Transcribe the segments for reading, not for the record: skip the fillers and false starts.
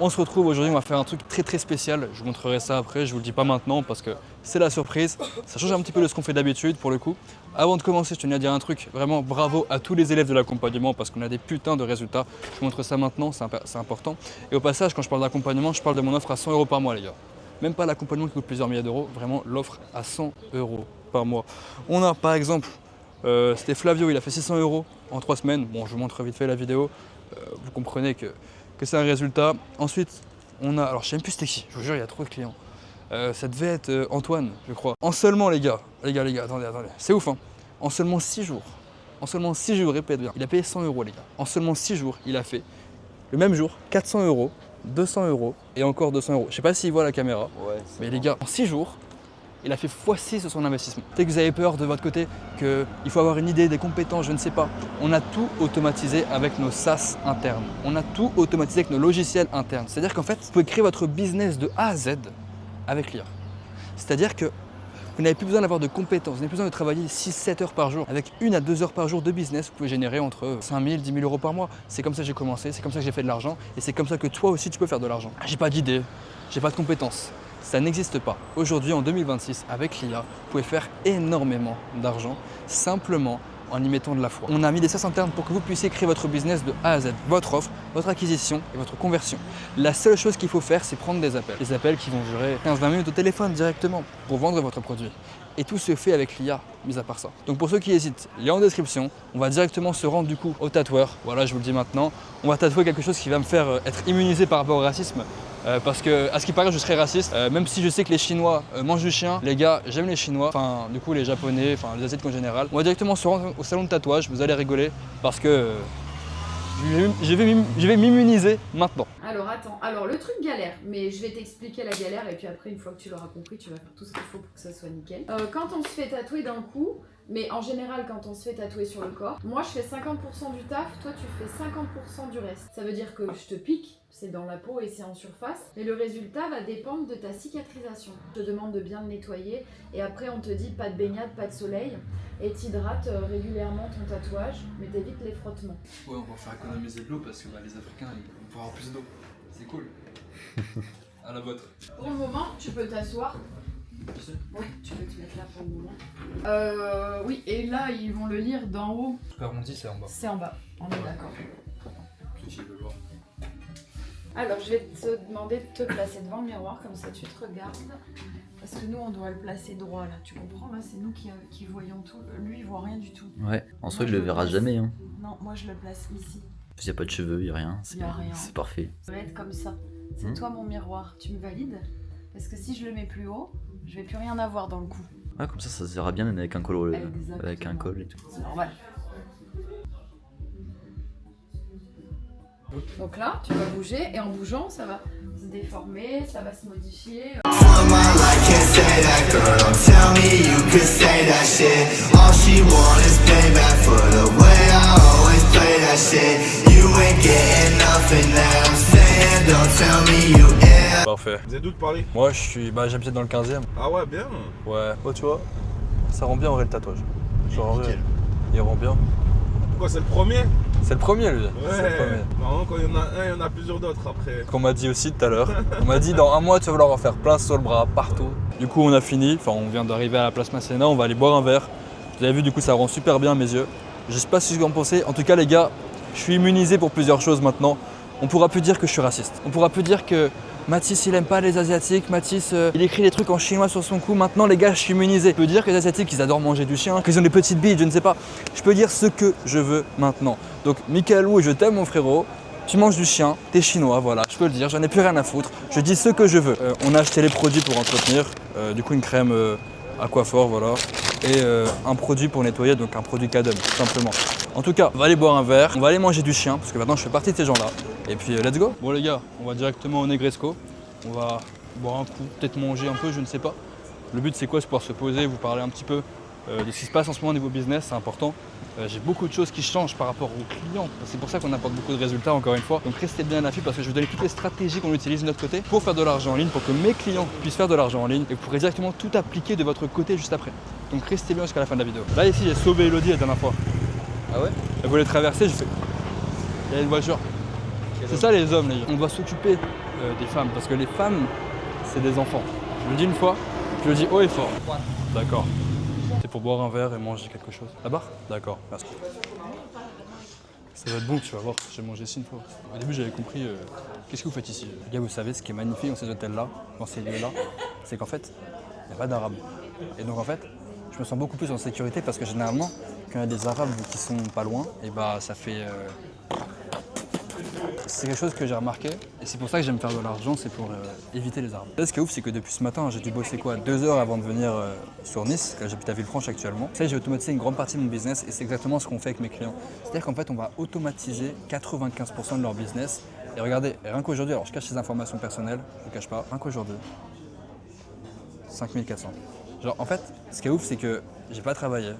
On se retrouve aujourd'hui, on va faire un truc très spécial. Je vous montrerai ça après, je vous le dis pas maintenant parce que c'est la surprise. Ça change un petit peu de ce qu'on fait d'habitude pour le coup. Avant de commencer, je tenais à dire un truc, vraiment bravo à tous les élèves de l'accompagnement parce qu'on a des putains de résultats. Je vous montre ça maintenant, c'est important. Et au passage, quand je parle d'accompagnement, je parle de mon offre à 100 € par mois les gars. Même pas l'accompagnement qui coûte plusieurs milliers d'euros, vraiment l'offre à 100 € par mois. On a par exemple, c'était Flavio, il a fait 600 € en 3 semaines. Bon, je vous montre vite fait la vidéo, vous comprenez que c'est un résultat. Ensuite, on a, alors je sais même plus c'était qui, je vous jure, il y a trop de clients. Ça devait être Antoine, je crois. En seulement, les gars, attendez, c'est ouf, hein. En seulement 6 jours, répète bien, il a payé 100 € les gars. En seulement 6 jours, il a fait, le même jour, 400 €, 200 € et encore 200 €. Je sais pas s'il voit la caméra, ouais, mais les gars, en 6 jours, il a fait x6 sur son investissement. Peut-être que vous avez peur de votre côté, qu'il faut avoir une idée, des compétences, je ne sais pas. On a tout automatisé avec nos SaaS internes. On a tout automatisé avec nos logiciels internes. C'est-à-dire qu'en fait, vous pouvez créer votre business de A à Z avec l'IA. C'est-à-dire que vous n'avez plus besoin d'avoir de compétences, vous n'avez plus besoin de travailler 6-7 heures par jour. Avec 1 à 2 heures par jour de business, vous pouvez générer entre 5 000 et 10 000 € par mois. C'est comme ça que j'ai commencé, c'est comme ça que j'ai fait de l'argent et c'est comme ça que toi aussi tu peux faire de l'argent. J'ai pas d'idée, j'ai pas de compétences. Ça n'existe pas. Aujourd'hui, en 2026, avec l'IA, vous pouvez faire énormément d'argent simplement en y mettant de la foi. On a mis des SaaS internes pour que vous puissiez créer votre business de A à Z, votre offre, votre acquisition et votre conversion. La seule chose qu'il faut faire, c'est prendre des appels. Des appels qui vont durer 15-20 minutes au téléphone directement pour vendre votre produit. Et tout se fait avec l'IA, mis à part ça. Donc pour ceux qui hésitent, lien en description, on va directement se rendre du coup au tatoueur. Voilà, je vous le dis maintenant. On va tatouer quelque chose qui va me faire être immunisé par rapport au racisme. Parce que, à ce qui paraît, je serais raciste. Même si je sais que les Chinois mangent du chien, les gars, j'aime les Chinois. Enfin, du coup, les Japonais, enfin, les Asiatiques en général. On va directement se rendre au salon de tatouage. Vous allez rigoler parce que je vais m'immuniser maintenant. Alors attends, le truc galère, mais je vais t'expliquer la galère et puis après une fois que tu l'auras compris, tu vas faire tout ce qu'il faut pour que ça soit nickel. Quand on se fait tatouer d'un coup, mais en général quand on se fait tatouer sur le corps, moi je fais 50% du taf, toi tu fais 50% du reste. Ça veut dire que je te pique, c'est dans la peau et c'est en surface, mais le résultat va dépendre de ta cicatrisation. Je te demande de bien le nettoyer et après on te dit pas de baignade, pas de soleil et t'hydrates régulièrement ton tatouage, mais t'évites les frottements. Ouais, on va faire économiser de l'eau parce que les Africains ils vont avoir plus d'eau. C'est cool. À la vôtre. Pour le moment, tu peux t'asseoir. Oui, tu peux te mettre là pour le moment. Oui, et là, ils vont le lire d'en haut. Super arrondi, c'est en bas. C'est en bas, on est d'accord. Qui veut voir. Alors, je vais te demander de te placer devant le miroir, comme ça tu te regardes. Parce que nous, on doit le placer droit, là. Tu comprends? Là, c'est nous qui voyons tout. Lui, il voit rien du tout. Ouais, en soi, il le verra jamais. Hein. Non, moi, je le place ici. Il n'y a pas de cheveux, il n'y a rien. Il n'y a rien. C'est parfait. Ça va être comme ça. C'est toi mon miroir. Tu me valides? Parce que si je le mets plus haut, je vais plus rien avoir dans le cou. Ouais, comme ça se verra bien avec un col, Exactement. avec un col et tout. C'est normal. Donc là, tu vas bouger et en bougeant, ça va se déformer, ça va se modifier. Parfait. Vous êtes d'où de Paris? Moi, j'habite dans le 15e. Ah ouais, bien. Ouais. Oh, tu vois, ça rend bien en vrai le tatouage. Genre, Nickel. il rend bien. Quoi, c'est le premier? C'est le premier, lui. Ouais. C'est le premier. Normalement, quand il y en a un, il y en a plusieurs d'autres après. Qu'on m'a dit aussi tout à l'heure. On m'a dit dans un mois tu vas vouloir en faire plein sur le bras, partout. Du coup on a fini, enfin on vient d'arriver à la place Masséna, on va aller boire un verre. Vous avez vu du coup ça rend super bien mes yeux. Je sais pas si vous en pensez, en tout cas les gars, je suis immunisé pour plusieurs choses maintenant. On pourra plus dire que je suis raciste. On pourra plus dire que Mathis il aime pas les asiatiques, Mathis il écrit des trucs en chinois sur son cou. Maintenant les gars je suis immunisé. Je peux dire que les asiatiques ils adorent manger du chien, qu'ils ont des petites billes, je ne sais pas. Je peux dire ce que je veux maintenant. Donc Michaelou, je t'aime mon frérot. Tu manges du chien, t'es chinois, voilà, je peux le dire, j'en ai plus rien à foutre. Je dis ce que je veux. On a acheté les produits pour entretenir, du coup une crème Aquaphor, voilà, et un produit pour nettoyer, donc un produit Cadum, tout simplement. En tout cas, on va aller boire un verre, on va aller manger du chien, parce que maintenant je fais partie de ces gens-là. Et puis let's go. Bon les gars, on va directement au Negresco. On va boire un coup, peut-être manger un peu, je ne sais pas. Le but c'est quoi? C'est pouvoir se poser, vous parler un petit peu de ce qui se passe en ce moment au niveau business, c'est important. J'ai beaucoup de choses qui changent par rapport aux clients. C'est pour ça qu'on apporte beaucoup de résultats encore une fois. Donc restez bien à l'affût parce que je vais vous donner toutes les stratégies qu'on utilise de notre côté pour faire de l'argent en ligne, pour que mes clients puissent faire de l'argent en ligne et vous pourrez directement tout appliquer de votre côté juste après. Donc restez bien jusqu'à la fin de la vidéo. Là ici j'ai sauvé Elodie la dernière fois. Ah ouais? Elle voulait traverser, je fais. Il y a une voiture. C'est ça les hommes les gars. On va s'occuper des femmes, parce que les femmes, c'est des enfants. Je le dis une fois, je le dis haut et fort. D'accord. C'est pour boire un verre et manger quelque chose. La barre? D'accord, merci. Ça va être bon, tu vas voir, j'ai mangé ici une fois. Au début, j'avais compris, qu'est-ce que vous faites ici? Les gars, vous savez, ce qui est magnifique dans ces hôtels-là, dans ces lieux-là, c'est qu'en fait, il n'y a pas d'arabes. Et donc en fait, je me sens beaucoup plus en sécurité parce que généralement, quand il y a des arabes qui sont pas loin, et bah ça fait... C'est quelque chose que j'ai remarqué et c'est pour ça que j'aime faire de l'argent, c'est pour éviter les arabes. Là, ce qui est ouf, c'est que depuis ce matin, j'ai dû bosser quoi 2 heures avant de venir sur Nice, car j'habite à Villefranche actuellement. Ça, j'ai automatisé une grande partie de mon business et c'est exactement ce qu'on fait avec mes clients. C'est-à-dire qu'en fait, on va automatiser 95% de leur business. Et regardez, rien qu'aujourd'hui, alors je cache ces informations personnelles, je ne cache pas, rien qu'aujourd'hui, 5400. Genre en fait, ce qui est ouf, c'est que j'ai pas travaillé,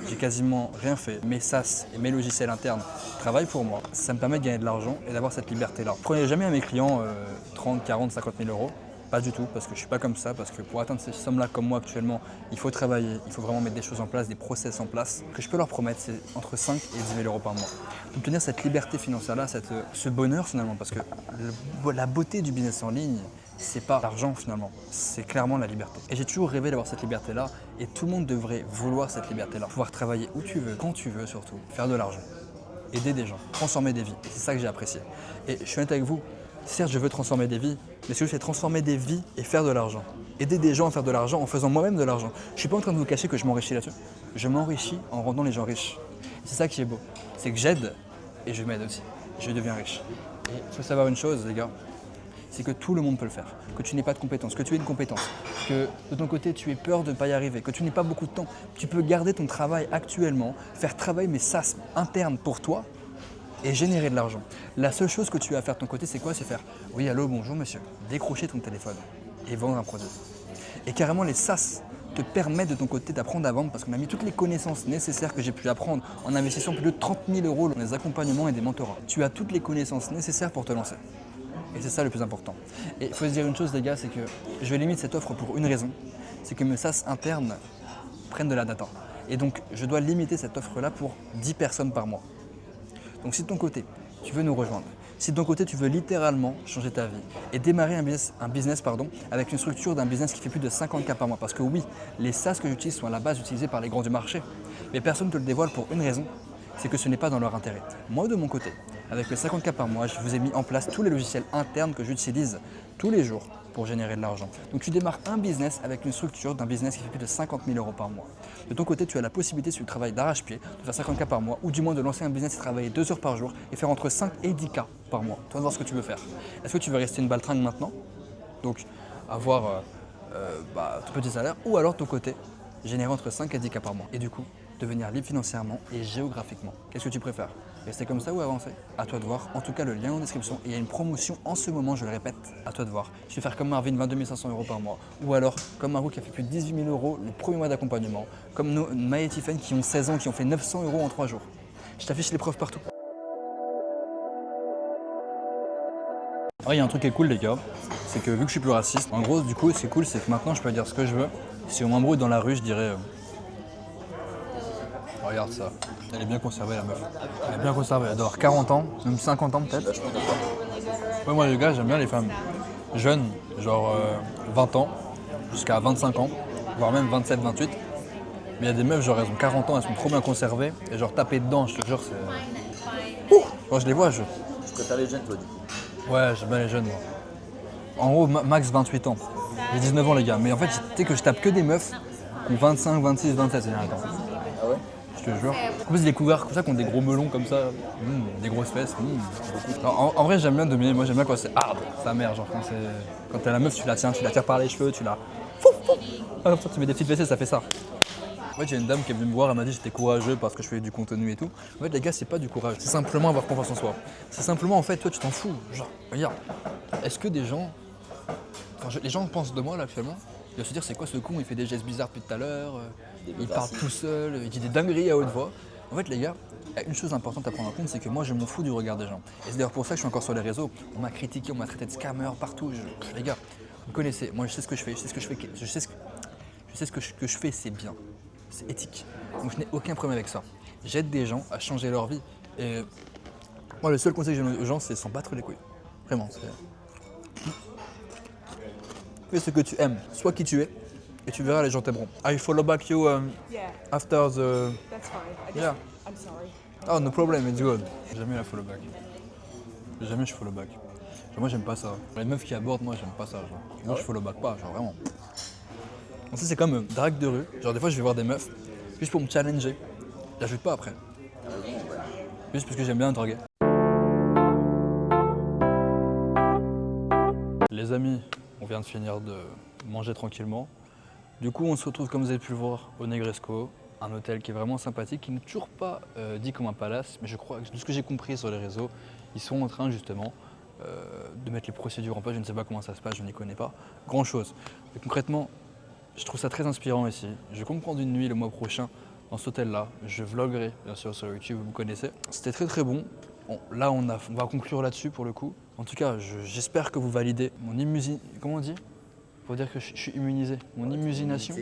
j'ai quasiment rien fait. Mes SaaS et mes logiciels internes travaillent pour moi. Ça me permet de gagner de l'argent et d'avoir cette liberté-là. Prenez jamais à mes clients 30, 40, 50 000 euros. Pas du tout, parce que je suis pas comme ça, parce que pour atteindre ces sommes-là comme moi actuellement, il faut travailler, il faut vraiment mettre des choses en place, des process en place. Ce que je peux leur promettre, c'est entre 5 et 10 000 euros par mois. Obtenir cette liberté financière-là, ce bonheur finalement, parce que la beauté du business en ligne, c'est pas l'argent finalement, c'est clairement la liberté. Et j'ai toujours rêvé d'avoir cette liberté-là, et tout le monde devrait vouloir cette liberté-là. Pouvoir travailler où tu veux, quand tu veux surtout, faire de l'argent, aider des gens, transformer des vies. Et c'est ça que j'ai apprécié. Et je suis honnête avec vous, certes je veux transformer des vies, mais ce que je fais, c'est transformer des vies et faire de l'argent. Aider des gens à faire de l'argent en faisant moi-même de l'argent. Je suis pas en train de vous cacher que je m'enrichis là-dessus. Je m'enrichis en rendant les gens riches. C'est ça qui est beau, c'est que j'aide et je m'aide aussi. Je deviens riche. Et il faut savoir une chose les gars, c'est que tout le monde peut le faire, que tu n'aies pas de compétences, que tu aies une compétence, que de ton côté tu aies peur de ne pas y arriver, que tu n'aies pas beaucoup de temps. Tu peux garder ton travail actuellement, faire travailler mes SaaS internes pour toi et générer de l'argent. La seule chose que tu as à faire de ton côté, c'est quoi? C'est faire « Oui, allô, bonjour monsieur », décrocher ton téléphone et vendre un produit. Et carrément les SaaS te permettent de ton côté d'apprendre à vendre parce qu'on a mis toutes les connaissances nécessaires que j'ai pu apprendre en investissant plus de 30 000 euros dans des accompagnements et des mentorats. Tu as toutes les connaissances nécessaires pour te lancer. Et c'est ça le plus important. Et il faut se dire une chose les gars, c'est que je limite cette offre pour une raison, c'est que mes SaaS internes prennent de la data. Et donc je dois limiter cette offre-là pour 10 personnes par mois. Donc si de ton côté, tu veux nous rejoindre, si de ton côté tu veux littéralement changer ta vie et démarrer un business avec une structure d'un business qui fait plus de 50K par mois, parce que oui, les SaaS que j'utilise sont à la base utilisés par les grands du marché, mais personne ne te le dévoile pour une raison, c'est que ce n'est pas dans leur intérêt. Moi de mon côté, avec les 50K par mois, je vous ai mis en place tous les logiciels internes que j'utilise tous les jours pour générer de l'argent. Donc tu démarres un business avec une structure d'un business qui fait plus de 50 000 euros par mois. De ton côté, tu as la possibilité, si tu travailles d'arrache-pied, de faire 50K par mois, ou du moins de lancer un business et travailler 2 heures par jour et faire entre 5 et 10K par mois. Tu vas voir ce que tu veux faire. Est-ce que tu veux rester une baltringue maintenant, donc avoir ton petit salaire, ou alors de ton côté, générer entre 5 et 10K par mois. Et du coup, devenir libre financièrement et géographiquement. Qu'est-ce que tu préfères? Rester comme ça ou avancer? À toi de voir. En tout cas, le lien en description. Et il y a une promotion en ce moment, je le répète. À toi de voir. Tu peux faire comme Marvin, 22 500 euros par mois. Ou alors, comme Marou qui a fait plus de 18 000 euros le premier mois d'accompagnement. Comme Maë et Tiffen qui ont 16 ans, qui ont fait 900 euros en 3 jours. Je t'affiche les preuves partout. Il y a un truc qui est cool les gars, c'est que vu que je suis plus raciste, en gros du coup ce qui est cool c'est que maintenant je peux dire ce que je veux. Si on m'embrouille dans la rue je dirais regarde ça, elle est bien conservée la meuf. Elle est bien conservée, elle doit avoir 40 ans, même 50 ans peut-être. Ouais, moi les gars j'aime bien les femmes jeunes, genre 20 ans jusqu'à 25 ans, voire même 27, 28. Mais il y a des meufs genre elles ont 40 ans, elles sont trop bien conservées et genre taper dedans, je te jure c'est... Quand je les vois je... Tu préfères les jeunes toi du coup? Ouais, j'aime bien les jeunes, moi. En gros, max 28 ans. J'ai 19 ans, les gars. Mais en fait, tu sais que je tape que des meufs qui ont 25, 26, 27 ces derniers temps. Ah ouais? Je te jure. En plus, les couverts comme ça, qui ont des gros melons comme ça, des grosses fesses. En vrai, j'aime bien dominer. Moi, j'aime bien quand c'est hard, sa mère. Genre, quand t'es la meuf, tu la tires par les cheveux, tu la. Comme ça, tu mets des petites fessées, ça fait ça. En fait, j'ai une dame qui est venue me voir, elle m'a dit que j'étais courageux parce que je fais du contenu et tout. En fait, les gars, c'est pas du courage, c'est simplement avoir confiance en soi. C'est simplement, en fait, toi, tu t'en fous. Genre, regarde, est-ce que des gens. Enfin, les gens pensent de moi là actuellement, ils vont se dire c'est quoi ce con, il fait des gestes bizarres depuis tout à l'heure, il parle tout seul, il dit des dingueries à haute voix. En fait, les gars, il y a une chose importante à prendre en compte, c'est que moi, je m'en fous du regard des gens. Et c'est d'ailleurs pour ça que je suis encore sur les réseaux. On m'a critiqué, on m'a traité de scammer partout. Les gars, vous me connaissez, moi, je sais ce que je fais, je sais ce que je fais, je sais ce que je fais, c'est bien. C'est éthique. Donc je n'ai aucun problème avec ça. J'aide des gens à changer leur vie. Et moi, le seul conseil que je donne aux gens, c'est s'en battre les couilles. Vraiment. Fais ce que tu aimes, sois qui tu es, et tu verras, les gens t'aimeront. I follow back you Yeah, after the... that's fine. I just, Yeah. I'm sorry. Oh, no problem, it's good. Jamais la follow back. Jamais je follow back. Genre, moi, j'aime pas ça. Les meufs qui abordent, moi, j'aime pas ça. Genre. Moi, je follow back pas, genre vraiment. Donc, ça, c'est comme drague de rue. Genre, des fois, je vais voir des meufs, juste pour me challenger. J'ajoute pas après. Juste parce que j'aime bien draguer. Les amis, on vient de finir de manger tranquillement. Du coup, on se retrouve, comme vous avez pu le voir, au Negresco, un hôtel qui est vraiment sympathique, qui n'est toujours pas dit comme un palace, mais je crois que de ce que j'ai compris sur les réseaux, ils sont en train justement de mettre les procédures en place. Je ne sais pas comment ça se passe, je n'y connais pas grand chose. Mais concrètement, je trouve ça très inspirant ici. Je compte prendre une nuit le mois prochain dans cet hôtel-là. Je vloguerai bien sûr sur YouTube, vous me connaissez. C'était très très bon. Bon, là, on va conclure là-dessus pour le coup. En tout cas, j'espère que vous validez mon immunité. Comment on dit? Faut dire que je suis immunisé. Mon immunisation.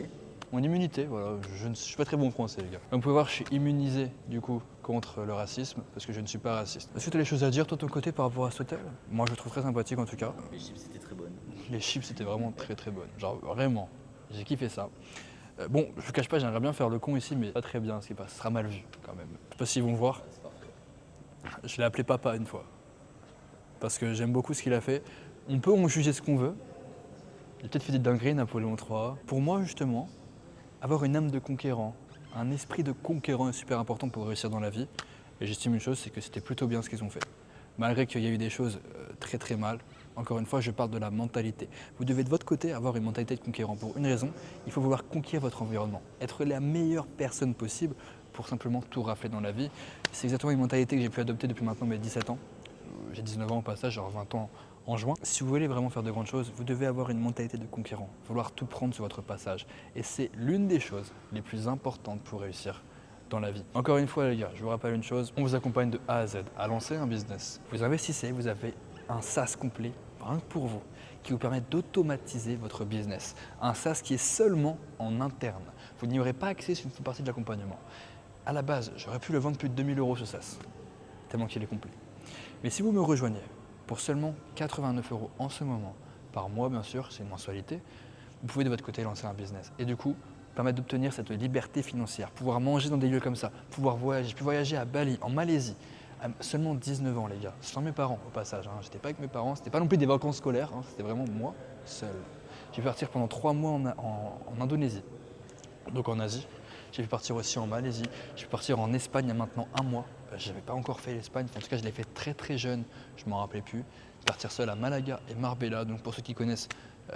Mon immunité, voilà. Je ne suis pas très bon en français, les gars. Comme vous pouvez voir, je suis immunisé du coup contre le racisme parce que je ne suis pas raciste. Est-ce que tu as des choses à dire, toi, de ton côté, par rapport à cet hôtel? Moi, je le trouve très sympathique en tout cas. Les chips étaient très bonnes. Les chips étaient vraiment très très bonnes. Genre vraiment, j'ai kiffé ça. Bon, je vous cache pas, j'aimerais bien faire le con ici, mais pas très bien ce qui passe. Ce sera mal vu quand même. Je sais pas s'ils vont voir. Je l'ai appelé papa une fois. Parce que j'aime beaucoup ce qu'il a fait. On peut en juger ce qu'on veut. Il a peut-être fait des dingueries, Napoléon III. Pour moi, justement, avoir une âme de conquérant, un esprit de conquérant est super important pour réussir dans la vie. Et j'estime une chose, c'est que c'était plutôt bien ce qu'ils ont fait. Malgré qu'il y a eu des choses très très mal, encore une fois, je parle de la mentalité. Vous devez de votre côté avoir une mentalité de conquérant. Pour une raison, il faut vouloir conquérir votre environnement. Être la meilleure personne possible pour simplement tout rafler dans la vie. C'est exactement une mentalité que j'ai pu adopter depuis maintenant mes 17 ans. J'ai 19 ans au passage, genre 20 ans en juin. Si vous voulez vraiment faire de grandes choses, vous devez avoir une mentalité de conquérant, vouloir tout prendre sur votre passage. Et c'est l'une des choses les plus importantes pour réussir dans la vie. Encore une fois les gars, je vous rappelle une chose, on vous accompagne de A à Z à lancer un business. Vous investissez, vous avez un SaaS complet, rien que pour vous, qui vous permet d'automatiser votre business. Un SaaS qui est seulement en interne. Vous n'y aurez pas accès sur une partie de l'accompagnement. À la base, j'aurais pu le vendre plus de 2000 € ce SaaS, tellement qu'il est complet. Mais si vous me rejoignez pour seulement 89 € en ce moment, par mois bien sûr, c'est une mensualité, vous pouvez de votre côté lancer un business. Et du coup, permettre d'obtenir cette liberté financière, pouvoir manger dans des lieux comme ça, pouvoir voyager. J'ai pu voyager à Bali, en Malaisie, à seulement 19 ans les gars, sans mes parents au passage. J'étais pas avec mes parents, c'était pas non plus des vacances scolaires, c'était vraiment moi seul. J'ai pu partir pendant 3 mois en Indonésie, donc en Asie. J'ai pu partir aussi en Malaisie, j'ai pu partir en Espagne il y a maintenant 1 mois. Je n'avais pas encore fait l'Espagne, en tout cas je l'ai fait très très jeune, je ne m'en rappelais plus. Partir seul à Malaga et Marbella, donc pour ceux qui connaissent,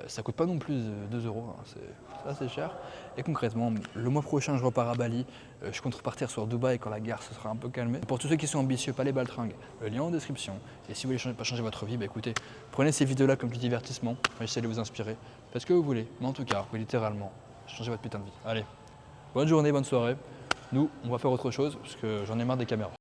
ça coûte pas non plus 2 €, c'est assez cher. Et concrètement, le mois prochain je repars à Bali, je compte repartir sur Dubaï quand la gare se sera un peu calmée. Pour tous ceux qui sont ambitieux, pas les baltringues, le lien en description. Et si vous voulez pas changer votre vie, bah écoutez, prenez ces vidéos là comme du divertissement, essayez de vous inspirer, faites ce que vous voulez, mais en tout cas, vous littéralement, changez votre putain de vie. Allez, bonne journée, bonne soirée. Nous, on va faire autre chose parce que j'en ai marre des caméras.